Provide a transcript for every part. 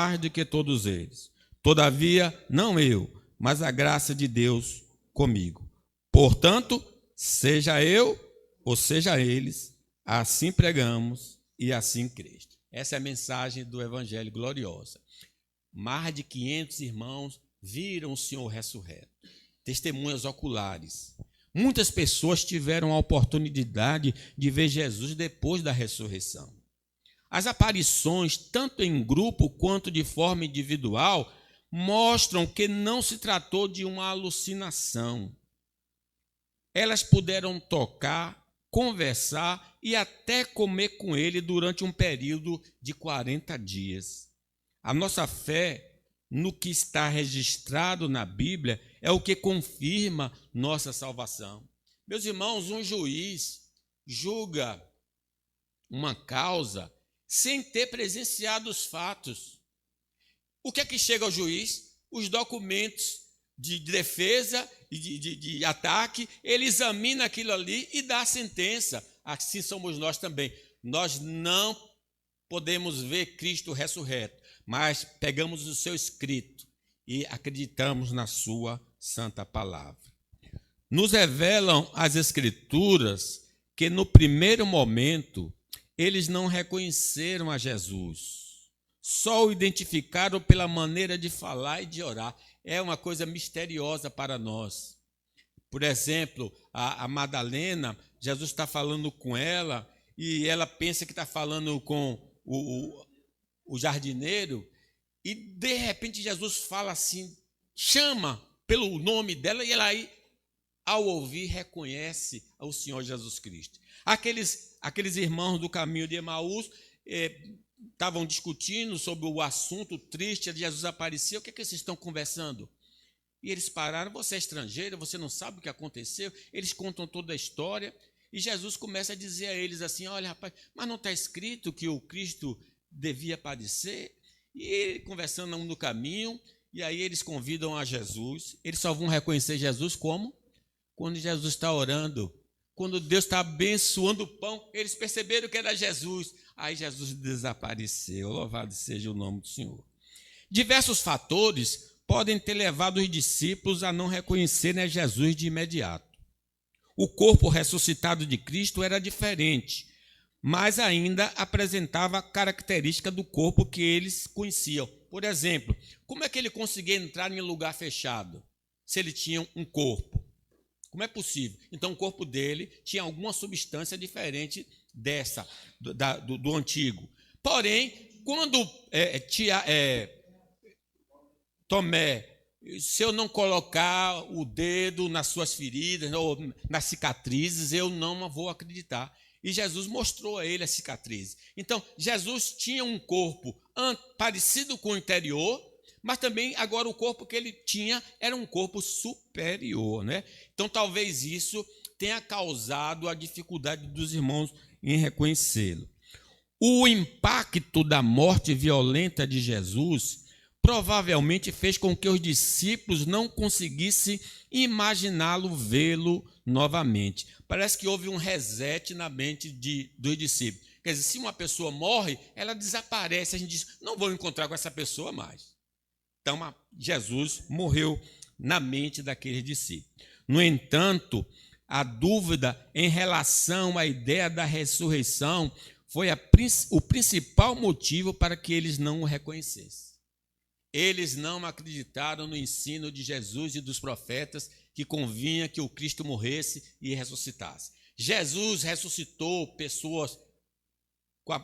mais do que todos eles. Todavia, não eu, mas a graça de Deus comigo. Portanto, seja eu ou seja eles, assim pregamos e assim creste. Essa é a mensagem do Evangelho gloriosa. Mais de 500 irmãos viram o Senhor ressurreto. Testemunhas oculares. Muitas pessoas tiveram a oportunidade de ver Jesus depois da ressurreição. As aparições, tanto em grupo quanto de forma individual, mostram que não se tratou de uma alucinação. Elas puderam tocar, conversar e até comer com ele durante um período de 40 dias. A nossa fé no que está registrado na Bíblia é o que confirma nossa salvação. Meus irmãos, um juiz julga uma causa sem ter presenciado os fatos. O que é que chega ao juiz? Os documentos de defesa e de ataque, ele examina aquilo ali e dá a sentença. Assim somos nós também. Nós não podemos ver Cristo ressurreto, mas pegamos o seu escrito e acreditamos na sua santa palavra. Nos revelam as Escrituras que no primeiro momento eles não reconheceram a Jesus. Só o identificaram pela maneira de falar e de orar. É uma coisa misteriosa para nós. Por exemplo, a Madalena, Jesus está falando com ela e ela pensa que está falando com o jardineiro e de repente Jesus fala assim, chama pelo nome dela e ela aí, ao ouvir, reconhece o Senhor Jesus Cristo. Aqueles irmãos do caminho de Emaús estavam discutindo sobre o assunto triste, Jesus apareceu, o que é que vocês estão conversando? E eles pararam, você é estrangeiro, você não sabe o que aconteceu? Eles contam toda a história e Jesus começa a dizer a eles assim, olha rapaz, mas não está escrito que o Cristo devia aparecer? E ele conversando no caminho, e aí eles convidam a Jesus, eles só vão reconhecer Jesus como? Quando Jesus está orando, quando Deus está abençoando o pão, eles perceberam que era Jesus. Aí Jesus desapareceu, louvado seja o nome do Senhor. Diversos fatores podem ter levado os discípulos a não reconhecerem a Jesus de imediato. O corpo ressuscitado de Cristo era diferente, mas ainda apresentava a característica do corpo que eles conheciam. Por exemplo, como é que ele conseguia entrar em um lugar fechado, se ele tinha um corpo? Como é possível? Então, o corpo dele tinha alguma substância diferente dessa, do antigo. Porém, quando Tomé, se eu não colocar o dedo nas suas feridas ou nas cicatrizes, eu não vou acreditar. E Jesus mostrou a ele a cicatriz. Então, Jesus tinha um corpo parecido com o interior, mas também agora o corpo que ele tinha era um corpo superior, né? Então, talvez isso tenha causado a dificuldade dos irmãos em reconhecê-lo. O impacto da morte violenta de Jesus provavelmente fez com que os discípulos não conseguissem imaginá-lo, vê-lo novamente. Parece que houve um reset na mente dos discípulos. Quer dizer, se uma pessoa morre, ela desaparece. A gente diz, não vou encontrar com essa pessoa mais. Então, Jesus morreu na mente daqueles discípulos. No entanto, a dúvida em relação à ideia da ressurreição foi o principal motivo para que eles não o reconhecessem. Eles não acreditaram no ensino de Jesus e dos profetas que convinha que o Cristo morresse e ressuscitasse. Jesus ressuscitou pessoas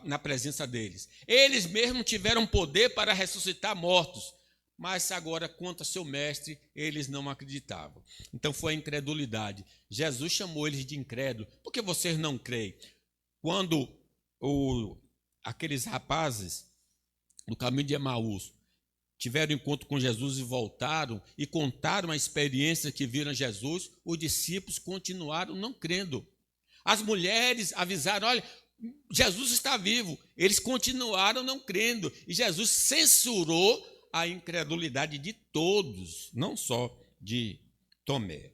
na presença deles. Eles mesmos tiveram poder para ressuscitar mortos, mas agora, quanto a seu mestre, eles não acreditavam. Então foi a incredulidade. Jesus chamou eles de incrédulos. Por que vocês não creem? Quando aqueles rapazes do caminho de Emaús tiveram encontro com Jesus e voltaram e contaram a experiência que viram Jesus, os discípulos continuaram não crendo. As mulheres avisaram, olha, Jesus está vivo. Eles continuaram não crendo. E Jesus censurou a incredulidade de todos, não só de Tomé.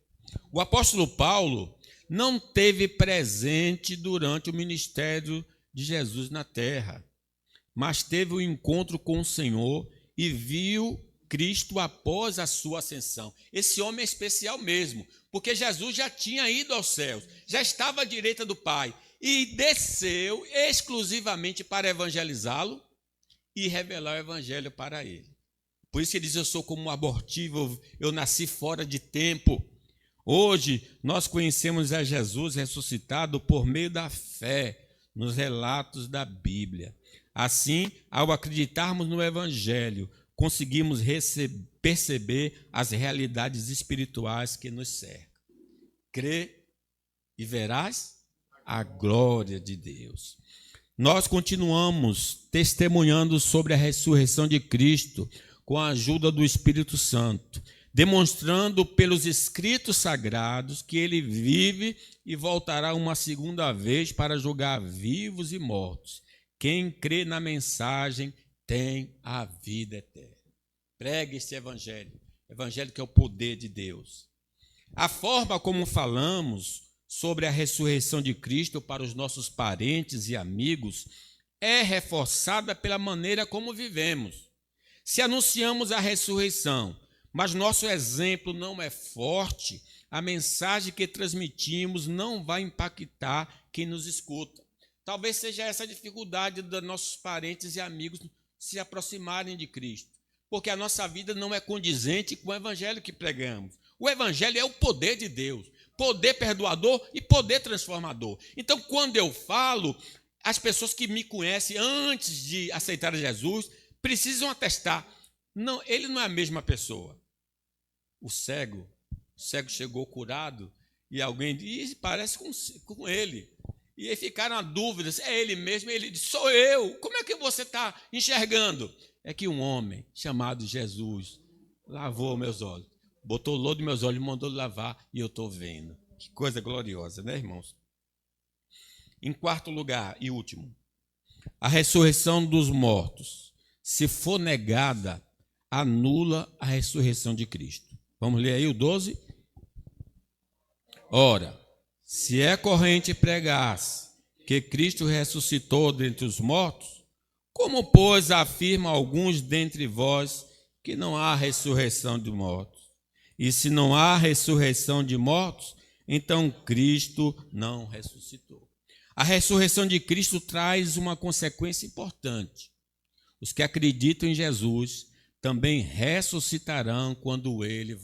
O apóstolo Paulo não teve presente durante o ministério de Jesus na terra. mas teve um encontro com o Senhor e viu Cristo após a sua ascensão. Esse homem é especial mesmo, porque Jesus já tinha ido aos céus, já estava à direita do Pai e desceu exclusivamente para evangelizá-lo e revelar o evangelho para ele. Por isso ele diz: eu sou como um abortivo, eu nasci fora de tempo. Hoje nós conhecemos a Jesus ressuscitado por meio da fé nos relatos da Bíblia. Assim, ao acreditarmos no evangelho, conseguimos perceber as realidades espirituais que nos cercam. Crê e verás a glória de Deus. Nós continuamos testemunhando sobre a ressurreição de Cristo com a ajuda do Espírito Santo, demonstrando pelos escritos sagrados que ele vive e voltará uma segunda vez para julgar vivos e mortos. Quem crê na mensagem tem a vida eterna. Pregue este evangelho que é o poder de Deus. A forma como falamos sobre a ressurreição de Cristo para os nossos parentes e amigos é reforçada pela maneira como vivemos. Se anunciamos a ressurreição, mas nosso exemplo não é forte, a mensagem que transmitimos não vai impactar quem nos escuta. Talvez seja essa a dificuldade dos nossos parentes e amigos se aproximarem de Cristo, porque a nossa vida não é condizente com o evangelho que pregamos. O evangelho é o poder de Deus, poder perdoador e poder transformador. Então, quando eu falo, as pessoas que me conhecem antes de aceitar Jesus precisam atestar: não, ele não é a mesma pessoa. O cego chegou curado e alguém disse: parece com ele. E aí ficaram a dúvidas: é ele mesmo? Ele disse: sou eu. Como é que você está enxergando? É que um homem chamado Jesus lavou meus olhos, botou lodo nos meus olhos, mandou lavar e eu estou vendo. Que coisa gloriosa, né, irmãos? Em quarto lugar e último, a ressurreição dos mortos, se for negada, anula a ressurreição de Cristo. Vamos ler aí o 12? Ora, se é corrente pregar-se que Cristo ressuscitou dentre os mortos, como, pois, afirma alguns dentre vós que não há ressurreição de mortos? E se não há ressurreição de mortos, então Cristo não ressuscitou. A ressurreição de Cristo traz uma consequência importante. Os que acreditam em Jesus também ressuscitarão quando ele voltar.